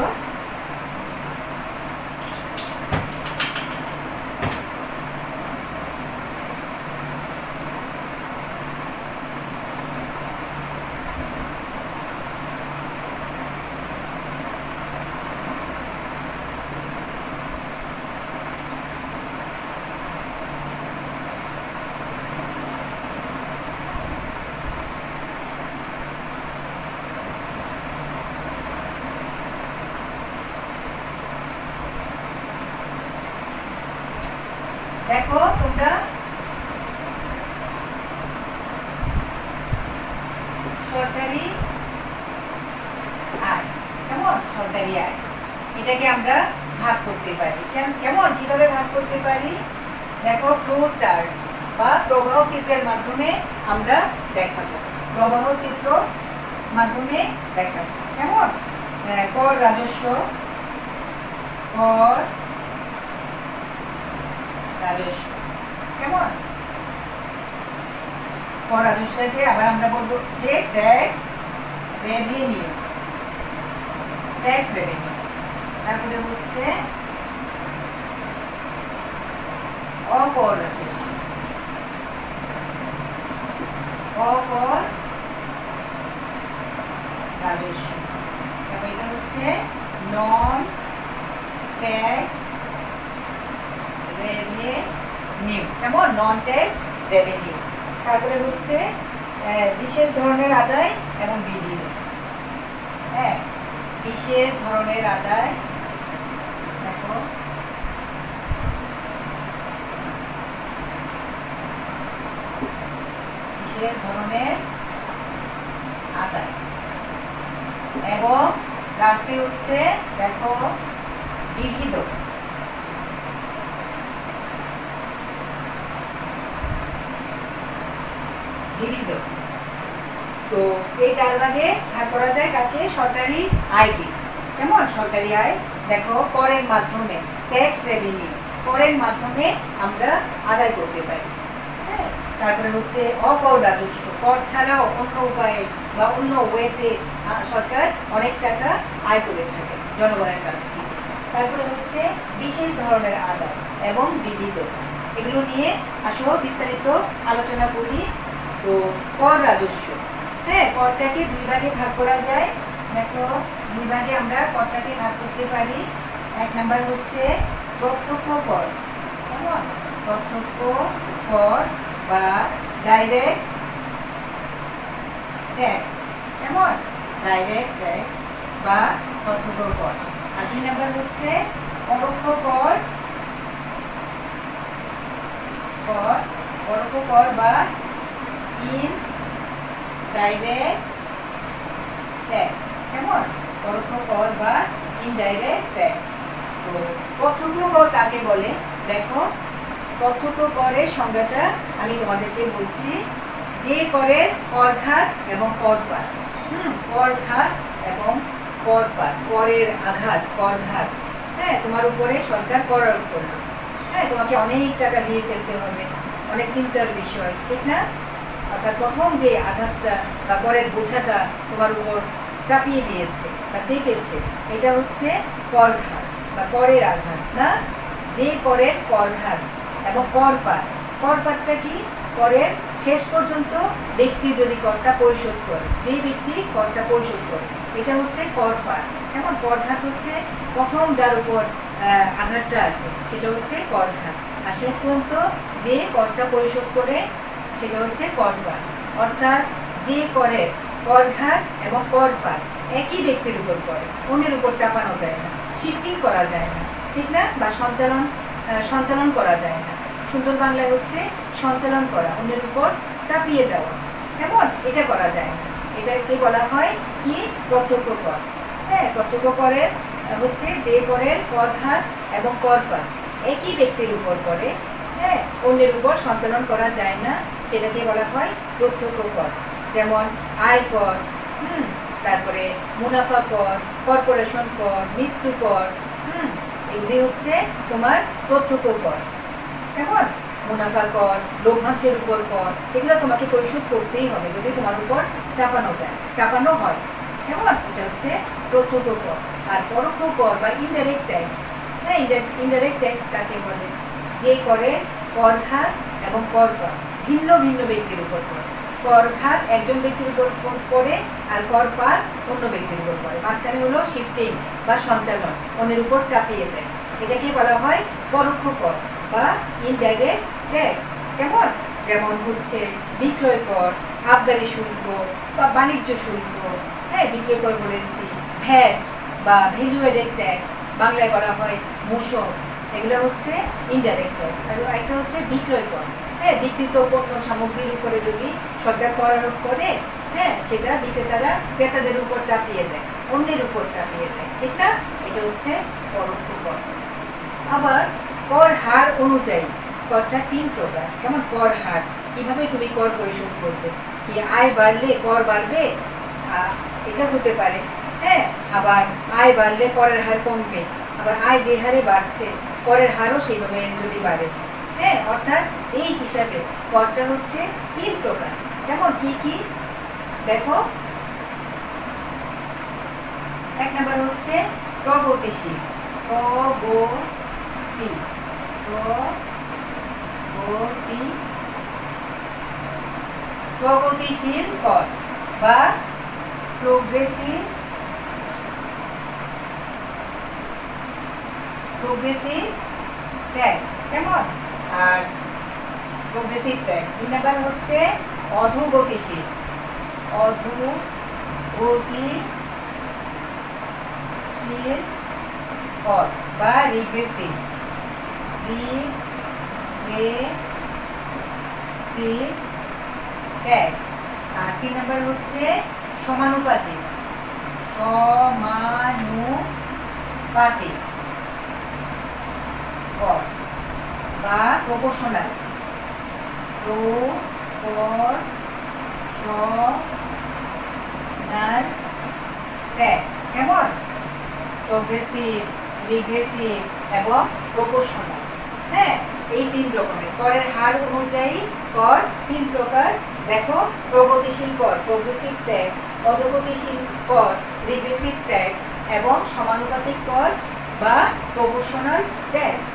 দেখো তোমরা, সরকারি আয়, কেমন? সরকারি আয়, এটাকে আমরা ভাগ করতে পারি। কেমন? কিভাবে ভাগ করতে পারি? দেখো, ফ্লো চার্ট বা প্রবাহ চিত্রের মাধ্যমে আমরা দেখাবো। প্রবাহ চিত্র মাধ্যমে দেখাবো। কেমন? কর রাজস্ব, কর রাজস্ব। কেমন? কর রাজস্বকে আবার আমরা বলবো যে ট্যাক্স রেভিনিউ, ট্যাক্স রেভিনিউ। তারপরে হচ্ছে অকর রাজস্ব, অকর রাজস্ব। তারপর এটা হচ্ছে নন ট্যাক্স রেভিনিউ। কেমন? Non tax revenue. তারপরে হচ্ছে বিশেষ ধরনের আদায় এবং বিবিধ। হ্যাঁ, বিশেষ ধরনের আদায়। দেখো, বিশেষ ধরনের আদায় এবং লাস্টে হচ্ছে দেখো বিবিধ। বিবিধ। তো এই 4 ভাগে ভাগ করা যায় কাকে? সরকারি আয়কে। কেমন? সরকারি আয় দেখো করের মাধ্যমে, ট্যাক্স রেভিনিউ, করের মাধ্যমে আমরা আদায় করতে পারি। হ্যাঁ, তারপরে হচ্ছে অকর রাজস্ব, কর ছাড়াও অন্য উপায়ে বা অন্য ওয়েতে সরকার অনেক টাকা আয় করে থাকে জনগণের কাছ থেকে। তারপরে হচ্ছে বিশেষ ধরনের আদায় এবং বিবিধ। এগুলো নিয়ে আসো বিস্তারিত আলোচনা করি। তো কর রাজস্ব, হ্যাঁ, করটাকে দুই ভাগে ভাগ করা যায়। দেখো, দুই ভাগে আমরা করটাকে ভাগ করতে পারি। এক নাম্বার হচ্ছে প্রত্যক্ষ কর, কেমন? প্রত্যক্ষ কর বা ডাইরেক্ট ট্যাক্স, কেমন? ডাইরেক্ট ট্যাক্স বা প্রত্যক্ষ কর। আর দুই নাম্বার হচ্ছে পরোক্ষ কর, পরোক্ষ কর বা ইনডাইরেক্ট ট্যাক্স, কেমন? পরোক্ষ কর বা ইনডাইরেক্ট ট্যাক্স। তো প্রত্যক্ষ কর কাকে বলে? দেখো, প্রত্যক্ষ করের সংজ্ঞাটা আমি তোমাদেরকে বলছি। যে করের করঘাত এবং করপাত, করঘাত এবং করপাত, করের আঘাত, করঘাত, হ্যাঁ, তোমার উপরে সরকার কর আরোপ করলো, হ্যাঁ, তোমাকে অনেক টাকা দিয়ে ফেলতে হবে, অনেক চিন্তার বিষয়, ঠিক না? অর্থাৎ প্রথম যে আঘাতটা বা করের বোঝাটা তোমার উপর চাপিয়ে দিয়েছে বা চেপেছে, এটা হচ্ছে করঘাত বা করের আঘাত, না? যে করের করঘাত এবং করপাত, করপাতটা কি? করের শেষ পর্যন্ত ব্যক্তি যদি করটা পরিশোধ করে, যে ব্যক্তি করটা পরিশোধ করে, এটা হচ্ছে করপাত। কেমন? করঘাত হচ্ছে প্রথম যার উপর আঘাতটা আসে, সেটা হচ্ছে করঘাত। আর শেষ পর্যন্ত যে করটা পরিশোধ করে, সেটা হচ্ছে করপাত। অর্থাৎ যে করের করঘাত এবং করপাত একই ব্যক্তির উপর করে, অন্যের উপর চাপানো যায় না, শিফটিং করা যায় না, ঠিক না? বা সঞ্চালন করা যায় না। সুন্দর বাংলায় হচ্ছে সঞ্চালন করা, অন্যের উপর চাপিয়ে দেওয়া, কেমন? এটা করা যায় না। এটাকে বলা হয় কি? প্রত্যক্ষ কর। হ্যাঁ, প্রত্যক্ষ করের হচ্ছে যে করের করঘাত এবং করপাত একই ব্যক্তির উপর করে, হ্যাঁ, অন্যের উপর সঞ্চালন করা যায় না, সেটাকে বলা হয় প্রত্যক্ষ কর। যেমন আয় কর, তারপরে মুনাফা কর, কর্পোরেশন কর, মৃত্যু কর, এগুলি হচ্ছে তোমার প্রত্যক্ষ কর, কেমন? মুনাফা কর, লভ্যাংশের উপর কর, এগুলো তোমাকে পরিশোধ করতেই হবে যদি তোমার উপর চাপানো হয়, কেমন? এটা হচ্ছে প্রত্যক্ষ কর। আর পরোক্ষ কর বা ইনডাইরেক্ট ট্যাক্স, হ্যাঁ, ইনডাইরেক্ট ট্যাক্স কাকে বলে? যে করে করঘাত এবং করপাত ভিন্ন ভিন্ন ব্যক্তির উপর করে। করঘাত একজন ব্যক্তির উপর করে আর করপাত অন্য ব্যক্তির উপর করে, মাঝখানে হলো শিফটিং বা সঞ্চালন, অন্যের উপর চাপিয়ে দেয়, এটাকে বলা হয় পরোক্ষ কর বা ইনডাইরেক্ট ট্যাক্স, কেমন? যেমন হচ্ছে বিক্রয় কর, আবগারি শুল্ক বা বাণিজ্য শুল্ক, হ্যাঁ, বিক্রয় কর বলেছি, ভ্যাট বা ভ্যালু অ্যাডেড ট্যাক্স, বাংলায় বলা হয় মূসক, এগুলো হচ্ছে ইনডাইরেক্ট ট্যাক্স। আর একটা হচ্ছে বিক্রয় কর, হ্যাঁ, বিক্রিত পণ্য সামগ্রীর উপরে যদি সরকার কর আরোপ করে, হ্যাঁ, সেটা বিক্রেতারা ক্রেতাদের উপর চাপিয়ে দেয়, অন্যের উপর চাপিয়ে দেয়, ঠিক না? এটা হচ্ছে পরোক্ষ কর। আবার কর হার অনুযায়ী করটা 3 প্রকার, কেমন? কর হার, কিভাবে তুমি কর পরিশোধ করবে? কি আয় বাড়লে কর বাড়বে, এটা হতে পারে, হ্যাঁ, আবার আয় বাড়লে করের হার কমবে, আবার আয় যে হারে বাড়ছে করের হারও সেইভাবে যদি বাড়ে, হ্যাঁ, অর্থাৎ এই হিসাবে করটা হচ্ছে 3 প্রকার। কেমন? কি কি? দেখো, এক নাম্বার হচ্ছে প্রগতিশীল, প্রগতিশীল কর বা প্রোগ্রেসিভ ট্যাক্স, কেমন? আর প্রোগ্রেসিভ ট্যাক্স। 2 নাম্বার হচ্ছে অধোগতিশীল কর বা রিগ্রেসিভ ট্যাক্স। আর 3 নাম্বার হচ্ছে সমানুপাতিক কর বা প্রপোর্শনাল ট্যাক্স, কেমন? প্রোগ্রেসিভ, রিগ্রেসিভ এবং প্রপোর্শনাল, হ্যাঁ, এই 3 রকমের করের হার অনুযায়ী কর 3 প্রকার। দেখো, প্রগতিশীল কর প্রোগ্রেসিভ ট্যাক্স, অধোগতিশীল কর রিগ্রেসিভ ট্যাক্স এবং সমানুপাতিক কর বা প্রপোর্শনাল ট্যাক্স,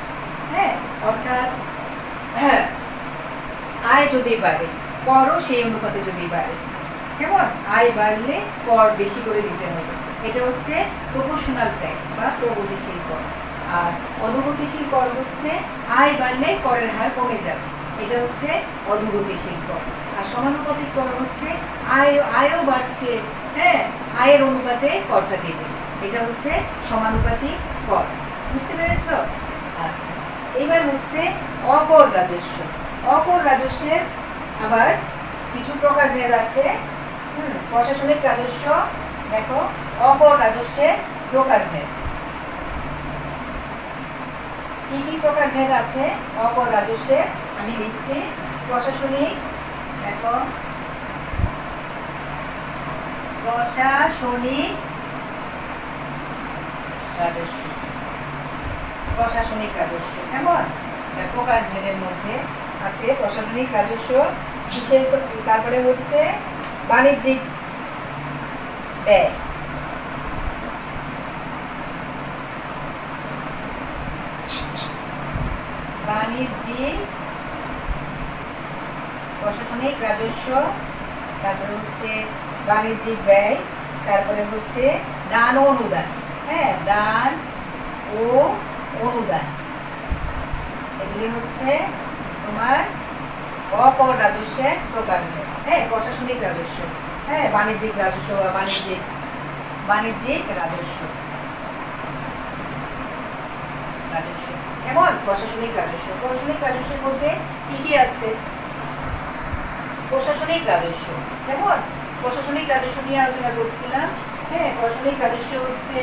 হ্যাঁ, অর্থাৎ হ্যাঁ, আয় যদি বাড়ে, করও সেই অনুপাতে যদি বাড়ে। কেমন? আয় বাড়লে কর বেশি করে দিতে হবে। এটা হচ্ছে প্রপোর্শনাল ট্যাক্স বা প্রগতিশীল কর। আর অধোগতিশীল কর হচ্ছে আয় বাড়লে করের হার কমে যাবে, এটা হচ্ছে অধোগতিশীল কর। আর সমানুপাতিক কর হচ্ছে আয়ও বাড়ছে, হ্যাঁ, আয়ের অনুপাতে করটা দেবে, এটা হচ্ছে সমানুপাতিক কর। বুঝতে পেরেছ? আচ্ছা, এবার হচ্ছে অকর রাজস্ব। অকর রাজস্বের আবার কিছু প্রকারভেদ আছে। প্রশাসনিক রাজস্ব, দেখো অকর রাজস্বের প্রকারভেদ কি কি প্রকারভেদ আছে অকর রাজস্বের আমি লিখছি। প্রশাসনিক, দেখো প্রশাসনিক রাজস্ব, প্রশাসনিক রাজস্ব কেমন? প্রকারভেদের মধ্যে আছে প্রশাসনিক রাজস্ব, বিশেষ, তারপরে হচ্ছে বাণিজ্যিক ব্যয়, বাণিজ্যিক প্রশাসনিক রাজস্ব, তারপরে হচ্ছে বাণিজ্যিক ব্যয়, তারপরে হচ্ছে দান ও অনুদান। হ্যাঁ, দান ও অনুদান, এগুলি হচ্ছে তোমার অকর রাজস্বের প্রকারভেদ। হ্যাঁ, প্রশাসনিক রাজস্ব, হ্যাঁ, বাণিজ্যিক রাজস্ব, বাণিজ্যিক বাণিজ্যিক রাজস্ব, রাজস্ব কেমন? প্রশাসনিক রাজস্ব। প্রশাসনিক রাজস্বের মধ্যে কি কি আছে? প্রশাসনিক রাজস্ব কেমন? প্রশাসনিক রাজস্ব নিয়ে আলোচনা করছিলাম। হ্যাঁ, প্রশাসনিক রাজস্ব হচ্ছে,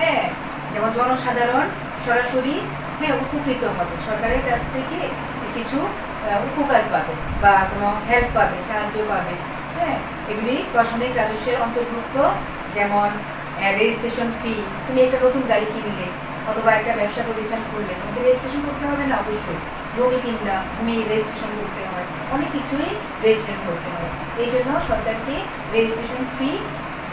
হ্যাঁ, যেমন জনসাধারণ সরাসরি, হ্যাঁ, উপকৃত হবে, সরকারের কাছ থেকে কিছু উপকার পাবে বা কোনো হেল্প পাবে, সাহায্য পাবে। হ্যাঁ, এগুলি প্রশাসনিক রাজস্বের অন্তর্ভুক্ত। যেমন রেজিস্ট্রেশন ফি, তুমি একটা নতুন গাড়ি কিনলে অথবা একটা ব্যবসা প্রতিষ্ঠান করলে তোমাকে রেজিস্ট্রেশন করতে হবে না? অবশ্যই। জমি কিনলা, ভূমি রেজিস্ট্রেশন করতে হয়, অনেক কিছুই রেজিস্ট্রেশন করতে হয়, এই জন্য সরকারকে রেজিস্ট্রেশন ফি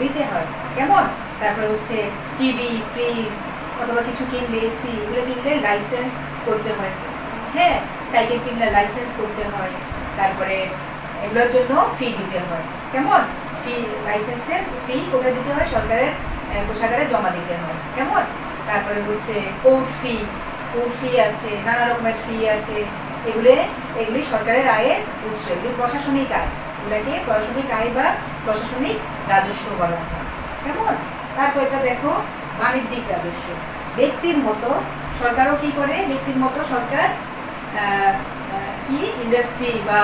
দিতে হয়। কেমন? তারপরে হচ্ছে টিভি, ফ্রিজ অথবা কিছু কিনলে, এসি, এগুলো কিনলে লাইসেন্স করতে হয়। হ্যাঁ, সাইকেল কিনলে লাইসেন্স করতে হয়, তারপরে এগুলোর জন্য ফি দিতে হয়। কেমন? ফি, লাইসেন্সের ফি কোথায় দিতে হয়? সরকারের কোষাগারে জমা দিতে হয়। কেমন? তারপরে হচ্ছে কোর্ট ফি, কোর্ট ফি আছে, নানা রকমের ফি আছে, এগুলি সরকারের আয়ের উৎস, এগুলি প্রশাসনিক আয়, এগুলাকে প্রশাসনিক আয় বা প্রশাসনিক রাজস্ব বলা হয়। কেমন? তারপর এটা দেখো বাণিজ্যিক রাজস্ব। ব্যক্তির মতো সরকারও কি করে? ব্যক্তির মতো সরকার কি ইন্ডাস্ট্রি বা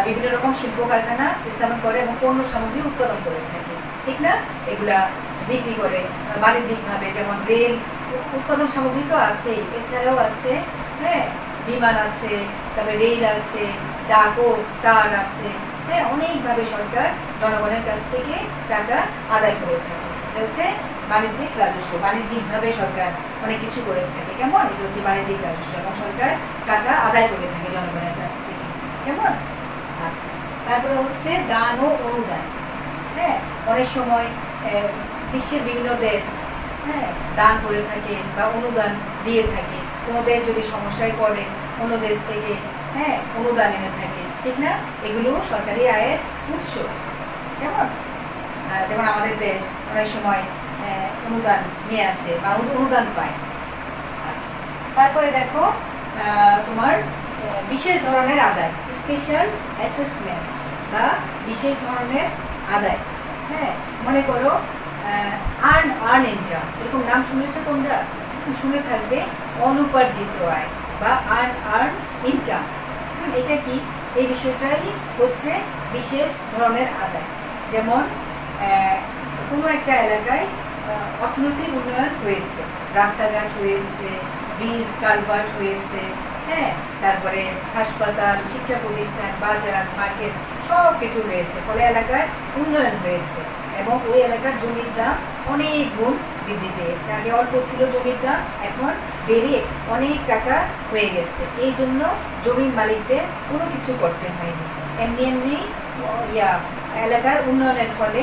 বিভিন্ন রকম শিল্প কারখানা স্থাপন করে এবং পণ্য সামগ্রী উৎপাদন করে থাকে, ঠিক না? এগুলা বিক্রি করে বাণিজ্যিকভাবে। যেমন রেল উৎপাদন সামগ্রী তো আছেই, এছাড়াও আছে, হ্যাঁ, বিমান আছে, তারপরে রেল আছে, ডাক ও তার আছে। হ্যাঁ, অনেকভাবে সরকার জনগণের কাছ থেকে টাকা আদায় করে থাকে। এটা হচ্ছে বাণিজ্যিক রাজস্ব। বাণিজ্যিকভাবে সরকার অনেক কিছু করে থাকে। কেমন? এটা হচ্ছে বাণিজ্যিক রাজস্ব এবং সরকার টাকা আদায় করে থাকে জনগণের কাছ থেকে। কেমন? আচ্ছা, তারপরে হচ্ছে দান ও অনুদান। হ্যাঁ, অনেক সময় বিশ্বের বিভিন্ন দেশ, হ্যাঁ, দান করে থাকে বা অনুদান দিয়ে থাকে। কোনো দেশ যদি সমস্যায় পড়ে অন্য দেশ থেকে, হ্যাঁ, অনুদান এনে থাকে, ঠিক না? এগুলো সরকারি আয়ের উৎস। কেমন? যেমন আমাদের দেশ অনেক সময় অনুদান নিয়ে আসে বা অনুদান পায়। আচ্ছা, তারপরে দেখো তোমার বিশেষ ধরনের আদায়, স্পেশাল অ্যাসেসমেন্ট বা বিশেষ ধরনের আদায়। হ্যাঁ, মনে করো আর্ন ইনকাম, এরকম নাম শুনেছো তোমরা? শুনে থাকবে অনুপার্জিত আয় বা আর্ন ইনকাম। এটা কি? এই বিষয়টাই হচ্ছে বিশেষ ধরনের আদায়। যেমন কোনো একটা এলাকায় অর্থনৈতিক উন্নয়ন হয়েছে, রাস্তাঘাট হয়েছে, ব্রিজ কালভার্ট হয়েছে, হ্যাঁ, তারপরে হাসপাতাল, শিক্ষা প্রতিষ্ঠান, বাজার, মার্কেট সব কিছু হয়েছে, ফলে এলাকার উন্নয়ন হয়েছে এবং ওই এলাকার জমির দাম অনেক গুণ বৃদ্ধি পেয়েছে। আগে অল্প ছিল জমির দাম, এখন বেড়ে অনেক টাকা হয়ে গেছে। এই জন্য জমির মালিকদের কোনো কিছু করতে হয়নি, এমনি এমনি এলাকার উন্নয়নের ফলে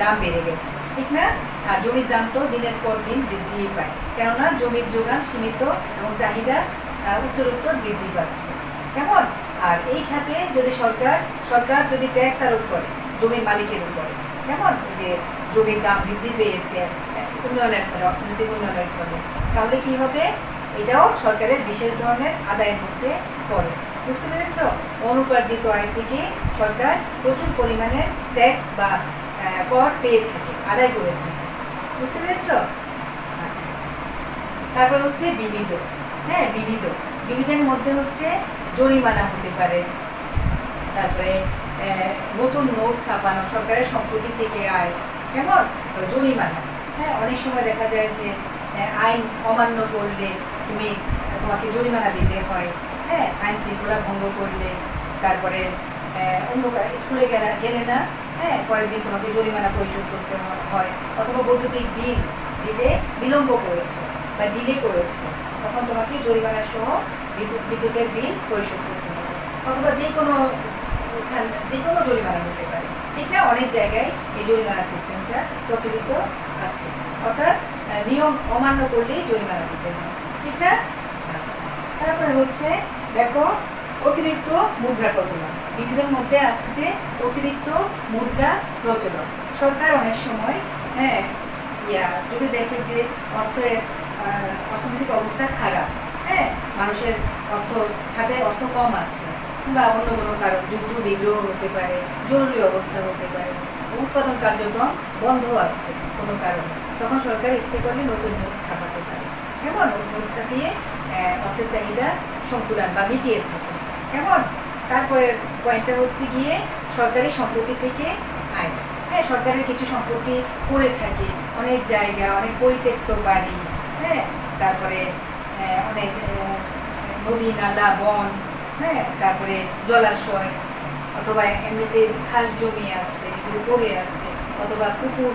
দাম বেড়ে গেছে, ঠিক না? আর জমির দাম তো দিনের পর দিন বৃদ্ধি পায়, কেননা জমির যোগান সীমিত এবং চাহিদা উত্তরোত্তর বৃদ্ধি পাচ্ছে। কেমন? আর এই খাতে যদি সরকার যদি ট্যাক্স আরোপ করে জমির মালিকের উপরে, কেমন, যে জমির দাম বৃদ্ধি পেয়েছে উন্নয়নের ফলে, অর্থনৈতিক উন্নয়নের ফলে, তাহলে কি হবে? এটাও সরকারের বিশেষ ধরনের আদায়ের মধ্যে পড়ে। বুঝতে পেরেছ? অনুপার্জিত আয় থেকে সরকার প্রচুর পরিমাণে ট্যাক্স বা কর পেয়ে থাকে, আদায় করে থাকে। বুঝতে পেরেছ? আচ্ছা, তারপর হচ্ছে বিবিধ। হ্যাঁ, বিবিধের মধ্যে হচ্ছে জরিমানা হতে পারে, তারপরে নতুন নোট ছাপানো, সরকারের সম্পত্তি থেকে আয়, কেমন, জরিমানা। হ্যাঁ, অনেক সময় দেখা যায় যে আইন অমান্য করলে তোমাকে জরিমানা দিতে হয়। হ্যাঁ, আইন শৃঙ্খলা ভঙ্গ করলে, তারপরে অন্য স্কুলে গেলে না, হ্যাঁ, পরের দিন তোমাকে জরিমানা পরিশোধ করতে হয়, অথবা বৈদ্যুতিক বিল দিতে বিলম্ব করেছো বা ডিলে করেছো, তখন তোমাকে জরিমানা সহ বিদ্যুতের বিল পরিশোধ করতে হবে, অথবা যে কোনো জরিমানা হতে পারে। ঠিক না? অনেক জায়গায় এই জরিমানা সিস্টেমটা প্রচলিত আছে, অর্থাৎ নিয়ম অমান্য করলেই জরিমানা দিতে হয়। ঠিক না? আচ্ছা, তারপরে হচ্ছে দেখো অতিরিক্ত মুদ্রা প্রচলন। বিবিধের মধ্যে আছে যে অতিরিক্ত মুদ্রা প্রচলন। সরকার অনেক সময়, হ্যাঁ, যদি দেখে যে অর্থনৈতিক অবস্থা খারাপ, হ্যাঁ, মানুষের হাতে অর্থ কম আছে, বা অন্য কোনো কারণ, যুদ্ধ বিগ্রহ হতে পারে, জরুরি অবস্থা হতে পারে, উৎপাদন কার্যক্রম বন্ধ আছে কোনো কারণে, তখন সরকার ইচ্ছে করলে নতুন নোট ছাপাতে পারে। কেমন? নোট ছাপিয়ে অর্থের চাহিদা সংকুলান বা মিটিয়ে থাকে। কেমন? তারপরে পয়েন্টটা হচ্ছে গিয়ে সরকারি সম্পত্তি থেকে আয়। হ্যাঁ, সরকারের কিছু সম্পত্তি পড়ে থাকে, অনেক জায়গা, অনেক পরিত্যক্ত বাড়ি, হ্যাঁ, তারপরে অনেক নদী নালা বন, হ্যাঁ, তারপরে জলাশয়, অথবা এমনিতে খাস জমি আছে, এগুলো পড়ে আছে, অথবা পুকুর,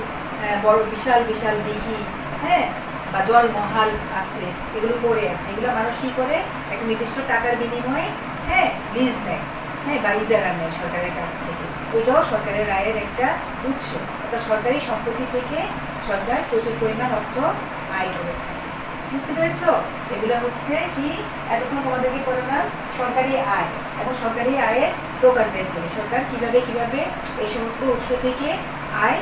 বড় বিশাল বিশাল দিঘি, হ্যাঁ, বা জলমহাল আছে, এগুলো পড়ে আছে। এগুলো মানুষ কি করে? একটা নির্দিষ্ট টাকার বিনিময়ে, হ্যাঁ, লিজ নেয়, হ্যাঁ, বা ইজারা নেয় সরকারের কাছ থেকে। ওইটাও সরকারের আয়ের একটা উৎস। অর্থাৎ সরকারি সম্পত্তি থেকে সরকার প্রচুর পরিমাণ অর্থ আয় করে থাকে। বুঝতে পেরেছ? এগুলো হচ্ছে কি, এতক্ষণ তোমাদেরকে করলাম সরকারি আয়, এবং সরকারি আয়ের প্রকারভেদ করে সরকার কিভাবে এই সমস্ত উৎস থেকে আয়